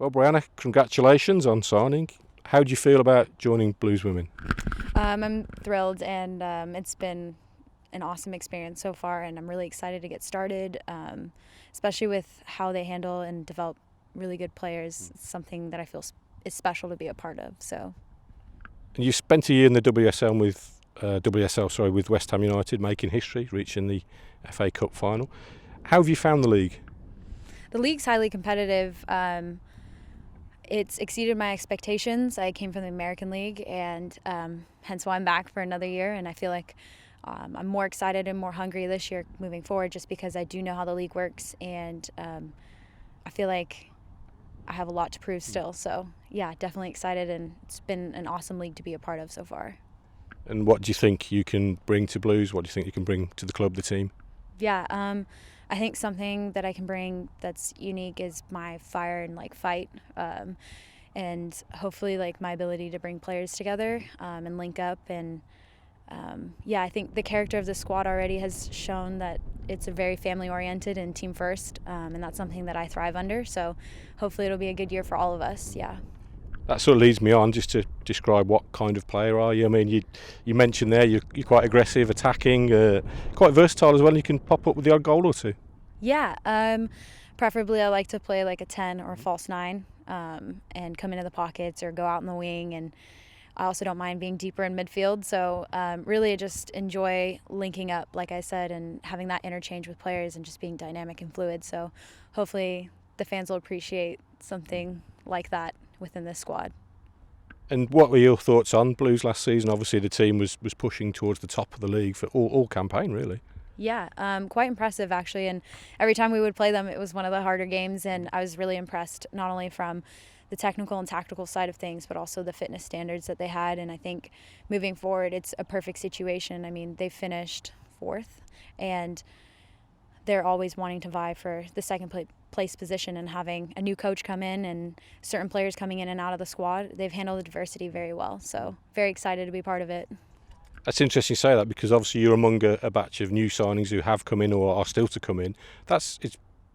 Well, Brianna, congratulations on signing. How do you feel about joining Blues Women? I'm thrilled, and it's been an awesome experience so far, and I'm really excited to get started, especially with how they handle and develop really good players. It's something that I feel is special to be a part of. So. And you spent a year in the WSL with West Ham United, making history, reaching the FA Cup final. How have you found the league? The league's highly competitive. It's exceeded my expectations. I came from the American League, and hence why I'm back for another year. And I feel like I'm more excited and more hungry this year moving forward, just because I do know how the league works, and I feel like I have a lot to prove still. So yeah, definitely excited, and it's been an awesome league to be a part of so far. And what do you think you can bring to Blues? What do you think you can bring to the club, the team? Yeah, I think something that I can bring that's unique is my fire and fight, and hopefully my ability to bring players together and link up. And I think the character of the squad already has shown that it's a very family oriented and team first, and that's something that I thrive under. So hopefully it'll be a good year for all of us. Yeah. That sort of leads me on just to describe what kind of player are you. I mean, you mentioned there you're quite aggressive, attacking, quite versatile as well. You can pop up with the odd goal or two. Yeah, preferably I like to play like a 10 or a false 9, and come into the pockets or go out in the wing. And I also don't mind being deeper in midfield. So really I just enjoy linking up, like I said, and having that interchange with players and just being dynamic and fluid. So hopefully the fans will appreciate something like that within this squad. And what were your thoughts on Blues last season? Obviously the team was pushing towards the top of the league for all campaign, really. Yeah, quite impressive actually. And every time we would play them, it was one of the harder games, and I was really impressed not only from the technical and tactical side of things, but also the fitness standards that they had. And I think moving forward, it's a perfect situation. I mean, they finished 4th, and they're always wanting to vie for the second place position, and having a new coach come in and certain players coming in and out of the squad, they've handled the diversity very well. So very excited to be part of it. That's interesting you say that, because obviously you're among a batch of new signings who have come in or are still to come in. It's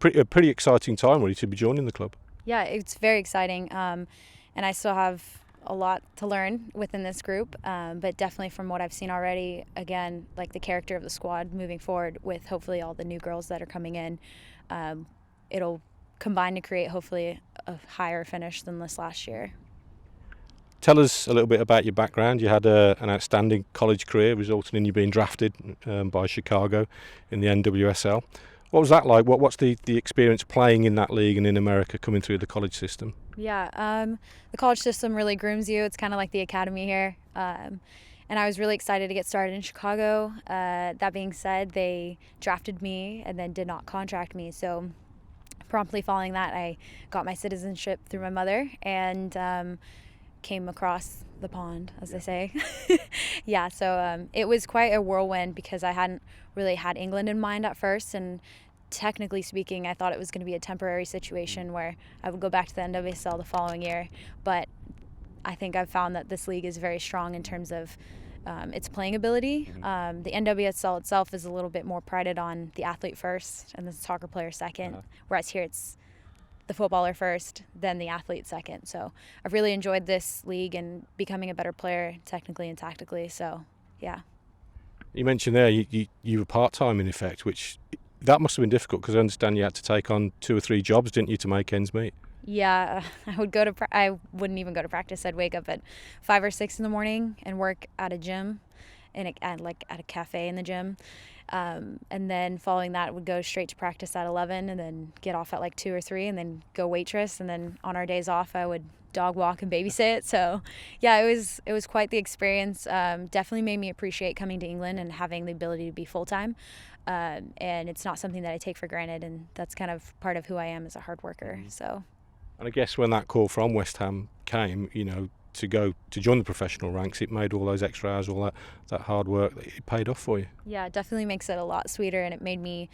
a pretty exciting time really to be joining the club. Yeah, it's very exciting, and I still have a lot to learn within this group, but definitely from what I've seen already, again, the character of the squad moving forward with hopefully all the new girls that are coming in, it'll combine to create hopefully a higher finish than this last year. Tell us a little bit about your background. You had an outstanding college career, resulting in you being drafted by Chicago in the NWSL. What was that like? What's the experience playing in that league and in America, coming through the college system? Yeah, the college system really grooms you. It's kind of like the academy here. And I was really excited to get started in Chicago. That being said, they drafted me and then did not contract me. So promptly following that, I got my citizenship through my mother, and came across the pond, as they say. Yeah, so it was quite a whirlwind, because I hadn't really had England in mind at first, and technically speaking, I thought it was going to be a temporary situation where I would go back to the NWSL the following year. But I think I've found that this league is very strong in terms of its playing ability. The NWSL itself is a little bit more prided on the athlete first and the soccer player second, whereas here it's the footballer first, then the athlete second. So I've really enjoyed this league and becoming a better player technically and tactically. So yeah. You mentioned there you were part-time in effect, which that must have been difficult, because I understand you had to take on 2 or 3 jobs, didn't you, to make ends meet? Yeah, I wouldn't even go to practice. I'd wake up at 5 or 6 in the morning and work at a gym, at a cafe in the gym. And then following that, would go straight to practice at 11, and then get off at 2 or 3, and then go waitress. And then on our days off, I would dog walk and babysit. So yeah, it was quite the experience. Definitely made me appreciate coming to England and having the ability to be full-time. And it's not something that I take for granted, and that's kind of part of who I am as a hard worker. So. And I guess when that call from West Ham came, to go to join the professional ranks, it made all those extra hours, all that hard work, it paid off for you. Yeah, it definitely makes it a lot sweeter, and it made me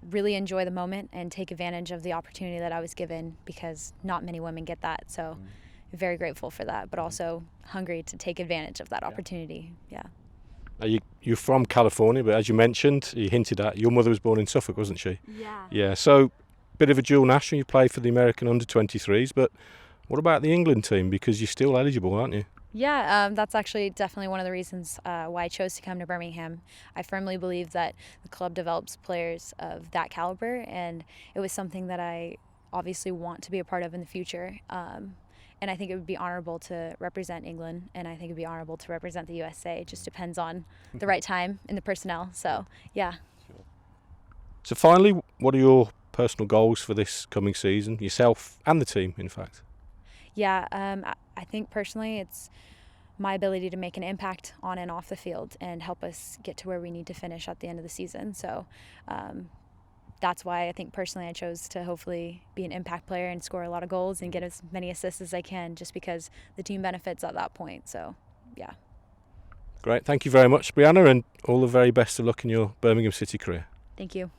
really enjoy the moment and take advantage of the opportunity that I was given, because not many women get that. So very grateful for that, but also hungry to take advantage of that opportunity. Yeah. You're from California, but as you mentioned, you hinted at, your mother was born in Suffolk, wasn't she? Yeah. Yeah. So bit of a dual national. You play for the American under-23s, but what about the England team? Because you're still eligible, aren't you? Yeah, that's actually definitely one of the reasons why I chose to come to Birmingham. I firmly believe that the club develops players of that caliber, and it was something that I obviously want to be a part of in the future. And I think it would be honorable to represent England, and I think it would be honorable to represent the USA. It just depends on the right time and the personnel. So, yeah. So finally, what are your personal goals for this coming season, yourself and the team, in fact? Yeah, I think personally it's my ability to make an impact on and off the field and help us get to where we need to finish at the end of the season. So that's why I think personally I chose to hopefully be an impact player and score a lot of goals and get as many assists as I can, just because the team benefits at that point. So, yeah. Great. Thank you very much, Brianna, and all the very best of luck in your Birmingham City career. Thank you.